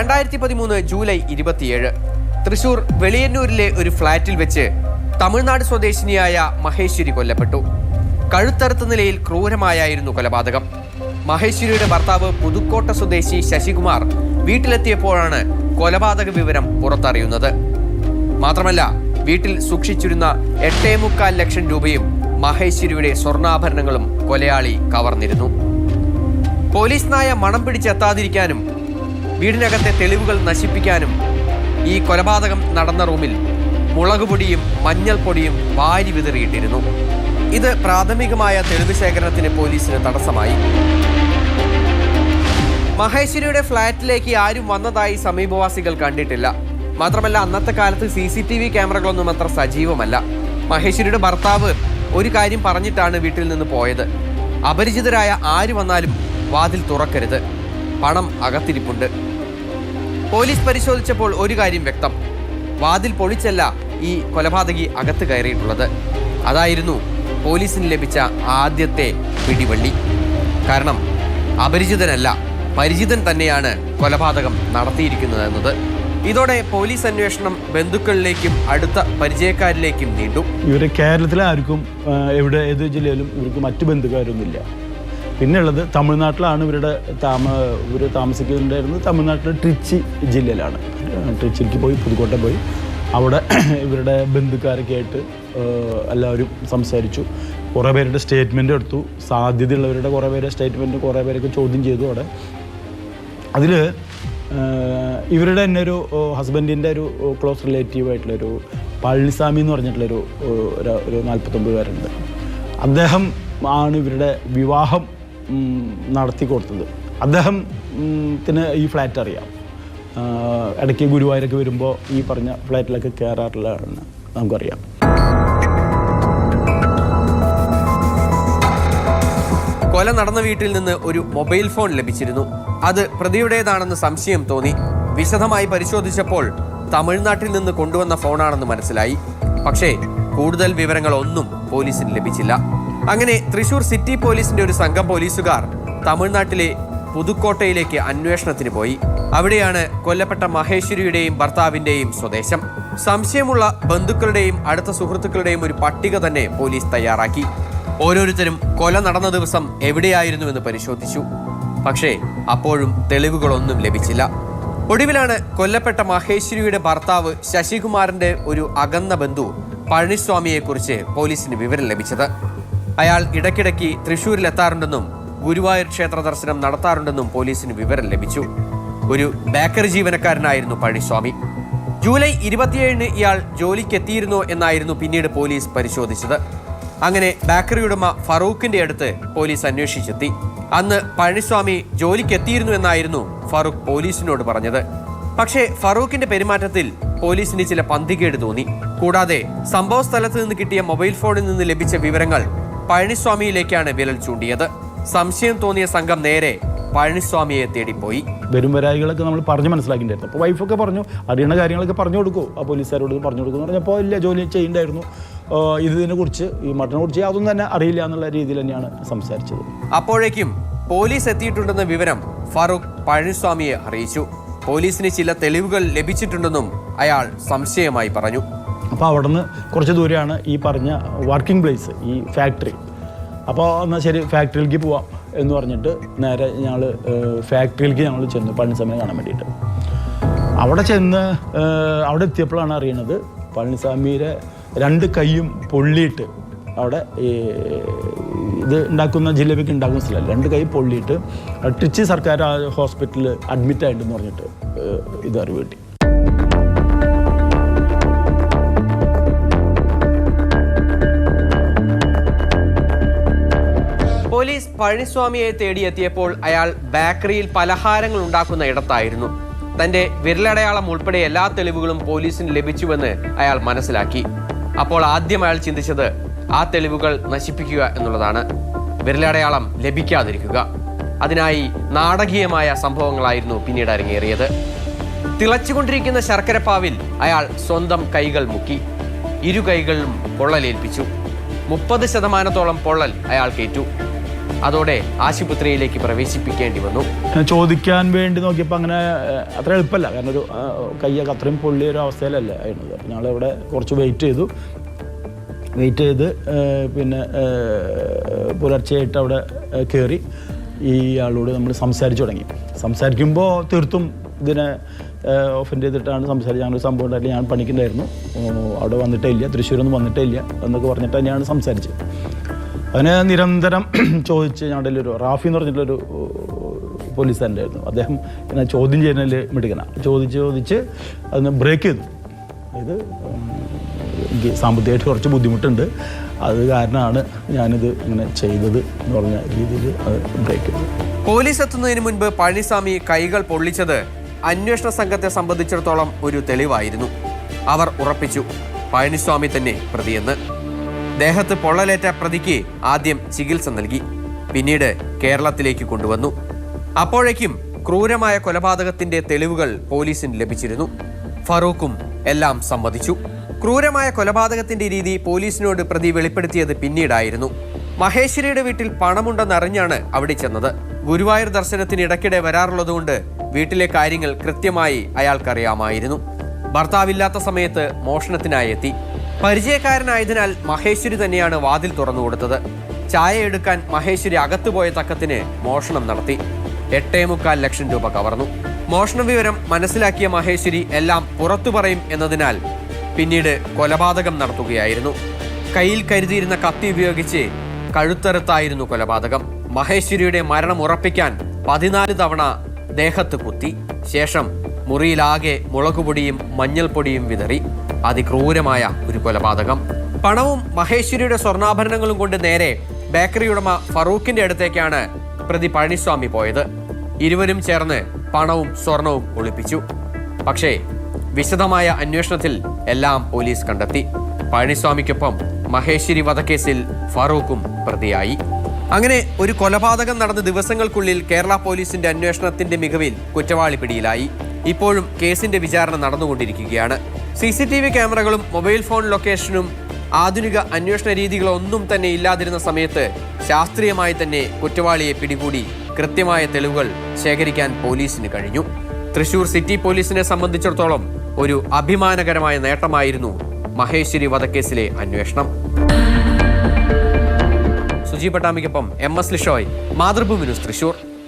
2013 July 27 Thrissur വെളിയന്നൂരിലെ ഒരു ഫ്ളാറ്റിൽ വെച്ച് തമിഴ്നാട് സ്വദേശിനിയായ മഹേശ്വരി കൊല്ലപ്പെട്ടു. കഴുത്തറുത്ത നിലയിൽ ക്രൂരമായായിരുന്നു കൊലപാതകം. മഹേശ്വരിയുടെ ഭർത്താവ് പുതുക്കോട്ട സ്വദേശി ശശികുമാർ വീട്ടിലെത്തിയപ്പോഴാണ് കൊലപാതക വിവരം പുറത്തറിയുന്നത്. മാത്രമല്ല, വീട്ടിൽ സൂക്ഷിച്ചിരുന്ന 8.25 ലക്ഷം രൂപയും മഹേശ്വരിയുടെ സ്വർണ്ണാഭരണങ്ങളും കൊലയാളി കവർന്നിരുന്നു. പോലീസ് നായ മണം പിടിച്ചെത്താതിരിക്കാനും വീടിനകത്തെ തെളിവുകൾ നശിപ്പിക്കാനും ഈ കൊലപാതകം നടന്ന റൂമിൽ മുളകുപൊടിയും മഞ്ഞൾപ്പൊടിയും വാരി വിതറിയിട്ടിരുന്നു. ഇത് പ്രാഥമികമായ തെളിവ് ശേഖരണത്തിന് പോലീസിന് തടസ്സമായി. മഹേശ്വരിയുടെ ഫ്ളാറ്റിലേക്ക് ആരും വന്നതായി സമീപവാസികൾ കണ്ടിട്ടില്ല. മാത്രമല്ല, അന്നത്തെ കാലത്ത് CCTV ക്യാമറകളൊന്നും അത്ര സജീവമല്ല. മഹേശ്വരിയുടെ ഭർത്താവ് ഒരു കാര്യം പറഞ്ഞിട്ടാണ് വീട്ടിൽ നിന്ന് പോയത്: അപരിചിതരായ ആര് വന്നാലും വാതിൽ തുറക്കരുത്, പണം അകത്തിരിപ്പുണ്ട്. പോലീസ് പരിശോധിച്ചപ്പോൾ ഒരു കാര്യം വ്യക്തം: വാതിൽ പൊളിച്ചല്ല ഈ കൊലപാതകി അകത്ത് കയറിയിട്ടുള്ളത്. അതായിരുന്നു പോലീസിന് ലഭിച്ച ആദ്യത്തെ പിടിവള്ളി. കാരണം അപരിചിതനല്ല, പരിചിതൻ തന്നെയാണ് കൊലപാതകം നടത്തിയിരിക്കുന്നതെന്നത്. ഇതോടെ പോലീസ് അന്വേഷണം ബന്ധുക്കളിലേക്കും അടുത്ത പരിചയക്കാരിലേക്കും നീണ്ടു. ഇവർ കേരളത്തിലെ ആർക്കും എവിടെ ഏത് ജില്ലയിലും ഇവർക്ക് മറ്റു ബന്ധുക്കാരൊന്നുമില്ല. പിന്നെയുള്ളത് തമിഴ്നാട്ടിലാണ് ഇവർ താമസിക്കുന്നുണ്ടായിരുന്നത്. തമിഴ്നാട്ടിലെ ട്രിച്ചി ജില്ലയിലാണ്. ട്രിച്ചിക്ക് പോയി, പുതുക്കോട്ട പോയി. അവിടെ ഇവരുടെ ബന്ധുക്കാരൊക്കെ ആയിട്ട് എല്ലാവരും സംസാരിച്ചു. കുറേ പേരുടെ സ്റ്റേറ്റ്മെൻറ്റ് എടുത്തു. സാധ്യതയുള്ളവരുടെ കുറേ പേരുടെ സ്റ്റേറ്റ്മെൻറ്റ് കുറേ പേരൊക്കെ ചോദ്യം ചെയ്തു. അവിടെ അതിൽ ഇവരുടെ തന്നെ ഒരു ഹസ്ബൻഡിൻ്റെ ഒരു ക്ലോസ് റിലേറ്റീവ് ആയിട്ടുള്ളൊരു പളനിസ്വാമി എന്ന് പറഞ്ഞിട്ടുള്ളൊരു 49 അദ്ദേഹം ആണ് ഇവരുടെ വിവാഹം നടത്തി കൊടുത്തത്. അദ്ദേഹത്തിന് ഈ ഫ്ലാറ്റ് അറിയാം. ഇടയ്ക്ക് ഗുരുവായൂരൊക്കെ വരുമ്പോൾ ഈ പറഞ്ഞ ഫ്ലാറ്റിലൊക്കെ കയറാറുള്ളതാണ് നമുക്കറിയാം. കൊല നടന്ന വീട്ടിൽ നിന്ന് ഒരു മൊബൈൽ ഫോൺ ലഭിച്ചിരുന്നു. അത് പ്രതിയുടേതാണെന്ന് സംശയം തോന്നി. വിശദമായി പരിശോധിച്ചപ്പോൾ തമിഴ്നാട്ടിൽ നിന്ന് കൊണ്ടുവന്ന ഫോണാണെന്ന് മനസ്സിലായി. പക്ഷേ കൂടുതൽ വിവരങ്ങളൊന്നും പോലീസിന് ലഭിച്ചില്ല. അങ്ങനെ തൃശൂർ സിറ്റി പോലീസിന്റെ ഒരു സംഘം പോലീസുകാർ തമിഴ്നാട്ടിലെ പുതുക്കോട്ടയിലേക്ക് അന്വേഷണത്തിന് പോയി. അവിടെയാണ് കൊല്ലപ്പെട്ട മഹേശ്വരിയുടെയും ഭർത്താവിന്റെയും സ്വദേശം. സംശയമുള്ള ബന്ധുക്കളുടെയും അടുത്ത സുഹൃത്തുക്കളുടെയും ഒരു പട്ടിക തന്നെ പോലീസ് തയ്യാറാക്കി. ഓരോരുത്തരും കൊല നടന്ന ദിവസം എവിടെയായിരുന്നുവെന്ന് പരിശോധിച്ചു. പക്ഷേ അപ്പോഴും തെളിവുകളൊന്നും ലഭിച്ചില്ല. ഒടുവിലാണ് കൊല്ലപ്പെട്ട മഹേശ്വരിയുടെ ഭർത്താവ് ശശികുമാറിന്റെ ഒരു അകന്ന ബന്ധു പഴനിസ്വാമിയെക്കുറിച്ച് പോലീസിന് വിവരം ലഭിച്ചത്. അയാൾ ഇടയ്ക്കിടയ്ക്ക് തൃശ്ശൂരിലെത്താറുണ്ടെന്നും ഗുരുവായൂർ ക്ഷേത്ര ദർശനം നടത്താറുണ്ടെന്നും പോലീസിന് വിവരം ലഭിച്ചു. ഒരു ബേക്കറി ജീവനക്കാരനായിരുന്നു പഴനിസ്വാമി. ജൂലൈ 27 ഇയാൾ ജോലിക്കെത്തിയിരുന്നോ എന്നായിരുന്നു പിന്നീട് പോലീസ് പരിശോധിച്ചത്. അങ്ങനെ ബേക്കറി ഉടമ ഫറൂഖിന്റെ അടുത്ത് പോലീസ് അന്വേഷിച്ചെത്തി. അന്ന് പഴനിസ്വാമി ജോലിക്കെത്തിയിരുന്നു എന്നായിരുന്നു ഫറൂഖ് പോലീസിനോട് പറഞ്ഞത്. പക്ഷേ ഫറൂഖിന്റെ പെരുമാറ്റത്തിൽ പോലീസിന് ചില പന്തികേട് തോന്നി. കൂടാതെ സംഭവ സ്ഥലത്ത് നിന്ന് കിട്ടിയ മൊബൈൽ ഫോണിൽ നിന്ന് ലഭിച്ച വിവരങ്ങൾ പഴനിസ്വാമിയിലേക്കാണ് വിരൽ ചൂണ്ടിയത്. സംശയം തോന്നിയ സംഘം നേരെ പഴനിസ്വാമിയെ തേടിപ്പോയി. വരും വരായികളൊക്കെ നമ്മൾ പറഞ്ഞ് മനസ്സിലാക്കിയിട്ടുണ്ടായിരുന്നു. അപ്പോൾ വൈഫൊക്കെ പറഞ്ഞു, അറിയുന്ന കാര്യങ്ങളൊക്കെ പറഞ്ഞു കൊടുക്കൂ, ആ പോലീസുകാരോട് പറഞ്ഞു കൊടുക്കും എന്ന് പറഞ്ഞപ്പോൾ ഇല്ല, ജോലി ചെയ്യുന്നുണ്ടായിരുന്നു, ഇതിനെക്കുറിച്ച് ഈ മട്ടനെ കുറിച്ച് അതൊന്നും തന്നെ അറിയില്ല എന്നുള്ള രീതിയിൽ തന്നെയാണ് സംസാരിച്ചത്. അപ്പോഴേക്കും പോലീസ് എത്തിയിട്ടുണ്ടെന്ന വിവരം ഫറൂഖ് പഴനിസ്വാമിയെ അറിയിച്ചു. പോലീസിന് ചില തെളിവുകൾ ലഭിച്ചിട്ടുണ്ടെന്നും അയാൾ സംശയമായി പറഞ്ഞു. അപ്പോൾ അവിടെ നിന്ന് കുറച്ച് ദൂരെയാണ് ഈ പറഞ്ഞ വർക്കിംഗ് പ്ലേസ്, ഈ ഫാക്ടറി. അപ്പോൾ എന്നാൽ ശരി, ഫാക്ടറിയിലേക്ക് പോവാം എന്ന് പറഞ്ഞിട്ട് നേരെ ഞങ്ങൾ ഫാക്ടറിയിലേക്ക് ഞങ്ങൾ ചെന്നു പഴനിസ്വാമിനെ കാണാൻ വേണ്ടിയിട്ട്. അവിടെ ചെന്ന് അവിടെ എത്തിയപ്പോഴാണ് അറിയണത് പഴനിസ്വാമിയുടെ 2 കൈയും പൊള്ളിയിട്ട്, അവിടെ ഇത് ഉണ്ടാക്കുന്ന ജിലേബിക്ക് ഉണ്ടാക്കുന്ന സ്ഥലമല്ല, 2 കൈ പൊള്ളിയിട്ട് ട്രിച്ചി സർക്കാർ ഹോസ്പിറ്റലിൽ അഡ്മിറ്റ് ആയിട്ടുണ്ടെന്ന് പറഞ്ഞിട്ട് ഇത് അറിവ് കിട്ടി. പോലീസ് പഴനിസ്വാമിയെ തേടിയെത്തിയപ്പോൾ അയാൾ ബേക്കറിയിൽ പലഹാരങ്ങൾ ഉണ്ടാക്കുന്ന ഇടത്തായിരുന്നു. തന്റെ വിരലടയാളം ഉൾപ്പെടെ എല്ലാ തെളിവുകളും പോലീസിന് ലഭിച്ചുവെന്ന് അയാൾ മനസ്സിലാക്കി. അപ്പോൾ ആദ്യം അയാൾ ചിന്തിച്ചത് ആ തെളിവുകൾ നശിപ്പിക്കുക എന്നുള്ളതാണ്, വിരലടയാളം ലഭിക്കാതിരിക്കുക. അതിനായി നാടകീയമായ സംഭവങ്ങളായിരുന്നു പിന്നീട് അരങ്ങേറിയത്. തിളച്ചുകൊണ്ടിരിക്കുന്ന ശർക്കരപ്പാവിൽ അയാൾ സ്വന്തം കൈകൾ മുക്കി. 2 കൈകളിലും പൊള്ളലേൽപ്പിച്ചു. 30% പൊള്ളൽ അയാൾക്കേറ്റു. അതോടെ ആശുപത്രിയിലേക്ക് പ്രവേശിപ്പിക്കേണ്ടി വന്നു. ചോദിക്കാൻ വേണ്ടി നോക്കിയപ്പോൾ അങ്ങനെ അത്ര എളുപ്പമല്ല. കാരണം ഒരു കയ്യൊക്കെ അത്രയും പൊള്ളിയ ഒരു അവസ്ഥയിലല്ല ആയിരുന്നത്. ഞങ്ങളിവിടെ കുറച്ച് വെയിറ്റ് ചെയ്തു. പിന്നെ പുലർച്ചെയായിട്ട് അവിടെ കയറി ഈ ആളോട് നമ്മൾ സംസാരിച്ചു തുടങ്ങി. സംസാരിക്കുമ്പോൾ തീർത്തും ഇതിനെ ഓഫൻഡ് ചെയ്തിട്ടാണ് സംസാരിച്ചത്. അങ്ങനെ ഒരു സംഭവം ഉണ്ടായില്ല, ഞാൻ പണിക്കുണ്ടായിരുന്നു, അവിടെ വന്നിട്ടേ ഇല്ല, തൃശ്ശൂരൊന്നും വന്നിട്ടേ ഇല്ല എന്നൊക്കെ പറഞ്ഞിട്ട് തന്നെയാണ് സംസാരിച്ചത്. അതിനെ നിരന്തരം ചോദിച്ച് ഞങ്ങളുടെ ഒരു റാഫി എന്ന് പറഞ്ഞിട്ടുള്ളൊരു പോലീസുകാരൻ്റെ ആയിരുന്നു. അദ്ദേഹം എന്നെ ചോദ്യം ചെയ്യുന്നതിൽ മിടുക്കനാണ്. ചോദിച്ച് അതിനെ ബ്രേക്ക് ചെയ്തു. ഇത് എനിക്ക് സാമ്പത്തികമായിട്ട് കുറച്ച് ബുദ്ധിമുട്ടുണ്ട്, അത് കാരണമാണ് ഞാനിത് ഇങ്ങനെ ചെയ്തത് എന്ന് പറഞ്ഞ രീതിയിൽ അത് ബ്രേക്ക് ചെയ്തു. പോലീസ് എത്തുന്നതിന് മുൻപ് പഴനിസ്വാമി കൈകൾ പൊള്ളിച്ചത് അന്വേഷണ സംഘത്തെ സംബന്ധിച്ചിടത്തോളം ഒരു തെളിവായിരുന്നു. അവർ ഉറപ്പിച്ചു പഴനിസ്വാമി തന്നെ പ്രതിയെന്ന്. ദേഹത്ത് പൊള്ളലേറ്റ പ്രതിക്ക് ആദ്യം ചികിത്സ നൽകി, പിന്നീട് കേരളത്തിലേക്ക് കൊണ്ടുവന്നു. അപ്പോഴേക്കും ക്രൂരമായ കൊലപാതകത്തിന്റെ തെളിവുകൾ പോലീസിന് ലഭിച്ചിരുന്നു. ഫറൂഖും എല്ലാം സമ്മതിച്ചു. ക്രൂരമായ കൊലപാതകത്തിന്റെ രീതി പോലീസിനോട് പ്രതി വെളിപ്പെടുത്തിയത് പിന്നീടായിരുന്നു. മഹേശ്വരിയുടെ വീട്ടിൽ പണമുണ്ടെന്നറിഞ്ഞാണ് അവിടെ ചെന്നത്. ഗുരുവായൂർ ദർശനത്തിന് ഇടയ്ക്കിടെ വരാറുള്ളതുകൊണ്ട് വീട്ടിലെ കാര്യങ്ങൾ കൃത്യമായി അയാൾക്കറിയാമായിരുന്നു. ഭർത്താവില്ലാത്ത സമയത്ത് മോഷണത്തിനായി എത്തി. പരിചയക്കാരനായതിനാൽ മഹേശ്വരി തന്നെയാണ് വാതിൽ തുറന്നു കൊടുത്തത്. ചായ എടുക്കാൻ മഹേശ്വരി അകത്തുപോയ തക്കത്തിന് മോഷണം നടത്തി. 8.25 ലക്ഷം രൂപ കവർന്നു. മോഷണ വിവരം മനസ്സിലാക്കിയ മഹേശ്വരി എല്ലാം പുറത്തു പറയും എന്നതിനാൽ പിന്നീട് കൊലപാതകം നടത്തുകയായിരുന്നു. കയ്യിൽ കരുതിയിരുന്ന കത്തി ഉപയോഗിച്ച് കഴുത്തറുത്തായിരുന്നു കൊലപാതകം. മഹേശ്വരിയുടെ മരണം ഉറപ്പിക്കാൻ 14 തവണ ദേഹത്ത് കുത്തി. ശേഷം മുറിയിലാകെ മുളകുപൊടിയും മഞ്ഞൾപ്പൊടിയും വിതറി. അതിക്രൂരമായ ഒരു കൊലപാതകം. പണവും മഹേശ്വരിയുടെ സ്വർണ്ണാഭരണങ്ങളും കൊണ്ട് നേരെ ബേക്കറി ഉടമ ഫറൂഖിന്റെ അടുത്തേക്കാണ് പ്രതി പഴനിസ്വാമി പോയത്. ഇരുവരും ചേർന്ന് പണവും സ്വർണവും ഒളിപ്പിച്ചു. പക്ഷേ വിശദമായ അന്വേഷണത്തിൽ എല്ലാം പോലീസ് കണ്ടെത്തി. പഴനിസ്വാമിക്കൊപ്പം മഹേശ്വരി വധക്കേസിൽ ഫറൂഖും പ്രതിയായി. അങ്ങനെ ഒരു കൊലപാതകം നടന്ന ദിവസങ്ങൾക്കുള്ളിൽ കേരള പോലീസിന്റെ അന്വേഷണത്തിന്റെ മികവിൽ കുറ്റവാളി പിടിയിലായി. ഇപ്പോഴും കേസിന്റെ വിചാരണ നടന്നുകൊണ്ടിരിക്കുകയാണ്. CCTV ക്യാമറകളും മൊബൈൽ ഫോൺ ലൊക്കേഷനും ആധുനിക അന്വേഷണ രീതികളൊന്നും തന്നെ ഇല്ലാതിരുന്ന സമയത്ത് ശാസ്ത്രീയമായി തന്നെ കുറ്റവാളിയെ പിടികൂടി കൃത്യമായ തെളിവുകൾ ശേഖരിക്കാൻ പോലീസിന് കഴിഞ്ഞു. തൃശൂർ സിറ്റി പോലീസിനെ സംബന്ധിച്ചിടത്തോളം ഒരു അഭിമാനകരമായ നേട്ടമായിരുന്നു മഹേശ്വരി വധക്കേസിലെ അന്വേഷണം. സുജി പട്ടാമിക്കൊപ്പം MS ലിഷോയ്, മാതൃഭൂമി ന്യൂസ്, തൃശൂർ.